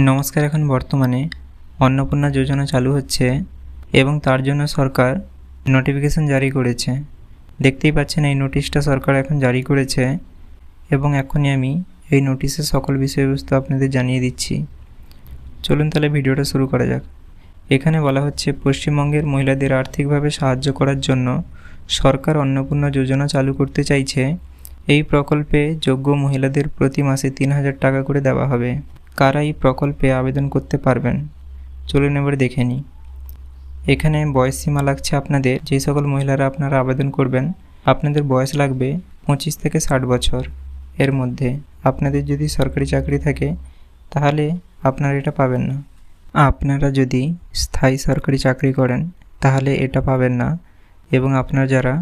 নমস্কার। এখন বর্তমানে অন্নপূর্ণা যোজনা চালু হচ্ছে এবং তার জন্য সরকার নোটিফিকেশন জারি করেছে। দেখতেই পাচ্ছেন এই নোটিশটা সরকার এখন জারি করেছে এবং এখনই আমি এই নোটিশের সকল বিষয়বস্তু আপনাদের জানিয়ে দিচ্ছি। চলুন তাহলে ভিডিওটা শুরু করা যাক। এখানে বলা হচ্ছে পশ্চিমবঙ্গের মহিলাদের আর্থিকভাবে সাহায্য করার জন্য সরকার অন্নপূর্ণা যোজনা চালু করতে চাইছে। এই প্রকল্পে যোগ্য মহিলাদের প্রতি মাসে ৩,০০০ টাকা করে দেওয়া হবে। কারা এই প্রকল্পে আবেদন করতে পারবেন চলুন এবার দেখে নিই। এখানে বয়স সীমা লাগছে আপনাদের, যে সকল মহিলারা আপনারা আবেদন করবেন আপনাদের বয়স লাগবে 25 থেকে 60 বছর এর মধ্যে। আপনাদের যদি সরকারি চাকরি থাকে তাহলে আপনারা এটা পাবেন না। আপনারা যদি স্থায়ী সরকারি চাকরি করেন তাহলে এটা পাবেন না, এবং আপনারা যারা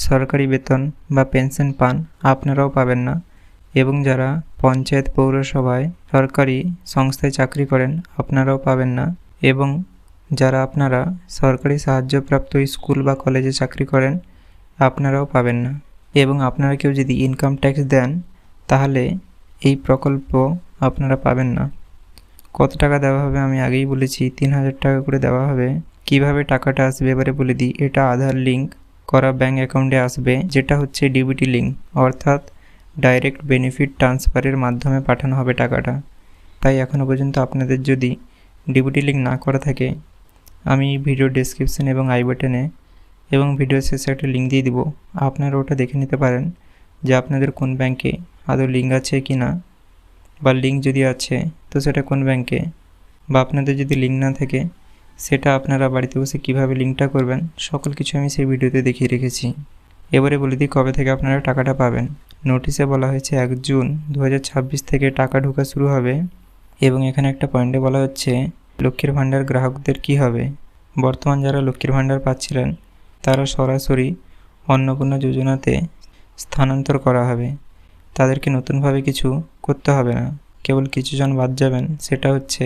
সরকারি বেতন বা পেনশন পান আপনারাও পাবেন না, এবং যারা পঞ্চায়েত পৌরসভায় সরকারি সংস্থায় চাকরি করেন আপনারাও পাবেন না, এবং যারা আপনারা সরকারি সাহায্যপ্রাপ্ত স্কুল বা কলেজে চাকরি করেন আপনারাও পাবেন না, এবং আপনারা কেউ যদি ইনকাম ট্যাক্স দেন তাহলে এই প্রকল্প আপনারা পাবেন না। কত টাকা দেওয়া হবে আমি আগেই বলেছি, ৩,০০০ টাকা করে দেওয়া হবে। কিভাবে টাকাটা আসবে এবারে বলে দিই। এটা আধার লিঙ্ক করা ব্যাঙ্ক অ্যাকাউন্টে আসবে, যেটা হচ্ছে ডিবিটি লিঙ্ক, অর্থাৎ ডাইরেক্ট বেনিফিট ট্রান্সফারের মাধ্যমে পাঠানো হবে টাকাটা। তাই এখনও পর্যন্ত আপনাদের যদি ডিবিটি লিঙ্ক না করা থাকে আমি ভিডিও ডেসক্রিপশন এবং আই বাটনে এবং ভিডিও শেষে একটা লিঙ্ক দিয়ে দিব, আপনারা ওটা দেখে নিতে পারেন যে আপনাদের কোন ব্যাংকে আদৌ লিঙ্ক আছে কি না, বা লিঙ্ক যদি আছে তো সেটা কোন ব্যাংকে, বা আপনাদের যদি লিঙ্ক না থাকে সেটা আপনারা বাড়িতে বসে কীভাবে লিঙ্কটা করবেন সকল কিছু আমি সেই ভিডিওতে দেখিয়ে রেখেছি। এবারে বলে দিই কবে থেকে আপনারা টাকাটা পাবেন। নোটিশে বলা হয়েছে 1 জুন 2026 থেকে টাকা ঢোকা শুরু হবে, এবং এখানে একটা পয়েন্টে বলা হচ্ছে লক্ষ্মীর ভাণ্ডার গ্রাহকদের কি হবে। বর্তমান যারা লক্ষ্মীর ভাণ্ডার পাচ্ছিলেন তারা সরাসরি অন্নপূর্ণা যোজনাতে স্থানান্তর করা হবে। তাদেরকে নতুনভাবে কিছু করতে হবে না, কেবল কিছুজন বাদ যাবেন, সেটা হচ্ছে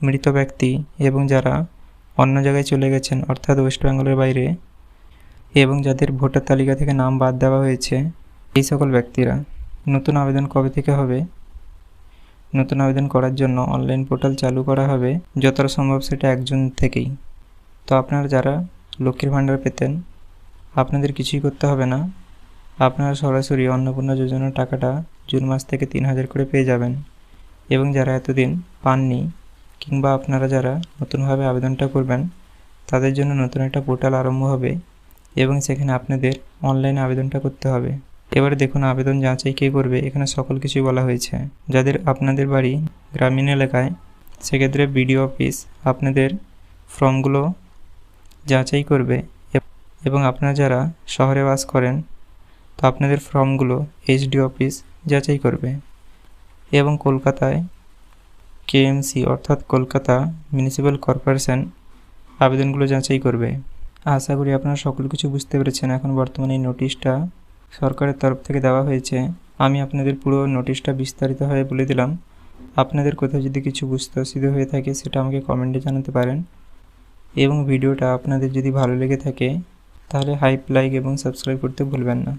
মৃত ব্যক্তি এবং যারা অন্য জায়গায় চলে গেছেন অর্থাৎ ওয়েস্ট বেঙ্গলের বাইরে, এবং যাদের ভোটার তালিকা থেকে নাম বাদ দেওয়া হয়েছে এই সকল ব্যক্তিরা। নতুন আবেদন কবে থেকে হবে? নতুন আবেদন করার জন্য অনলাইন পোর্টাল চালু করা হবে যতটা সম্ভব সেটা 1 জুন থেকেই। তো আপনারা যারা লক্ষ্মীর ভাণ্ডার পেতেন আপনাদের কিছুই করতে হবে না, আপনারা সরাসরি অন্নপূর্ণা যোজনার টাকাটা জুন মাস থেকে 3,000 করে পেয়ে যাবেন। এবং যারা এতদিন পাননি কিংবা আপনারা যারা নতুনভাবে আবেদনটা করবেন তাদের জন্য নতুন একটা পোর্টাল আরম্ভ হবে এবং সেখানে আপনাদের অনলাইনে আবেদনটা করতে হবে। এবারে দেখুন আবেদন যাচাই কে করবে, এখানে সকল কিছুই বলা হয়েছে। যাদের আপনাদের বাড়ি গ্রামীণ এলাকায় সেক্ষেত্রে বিডিও অফিস আপনাদের ফর্মগুলো যাচাই করবে, এবং আপনারা যারা শহরে বাস করেন তো আপনাদের ফর্মগুলো এইচডি অফিস যাচাই করবে, এবং কলকাতায় কেএমসি অর্থাৎ কলকাতা মিউনিসিপ্যাল কর্পোরেশন আবেদনগুলো যাচাই করবে। আশা করি আপনারা সকল কিছু বুঝতে পেরেছেন। এখন বর্তমানে এই নোটিশটা সরকারের তরফ থেকে দেওয়া হয়েছে। আমি আপনাদের পুরো নোটিশটা বিস্তারিতভাবে বলে দিলাম। আপনাদের কোথাও যদি কিছু বুঝতে অসুবিধা হয়ে থাকে সেটা আমাকে কমেন্টে জানাতে পারেন, এবং ভিডিওটা আপনাদের যদি ভালো লেগে থাকে তাহলে লাইক এবং সাবস্ক্রাইব করতে ভুলবেন না।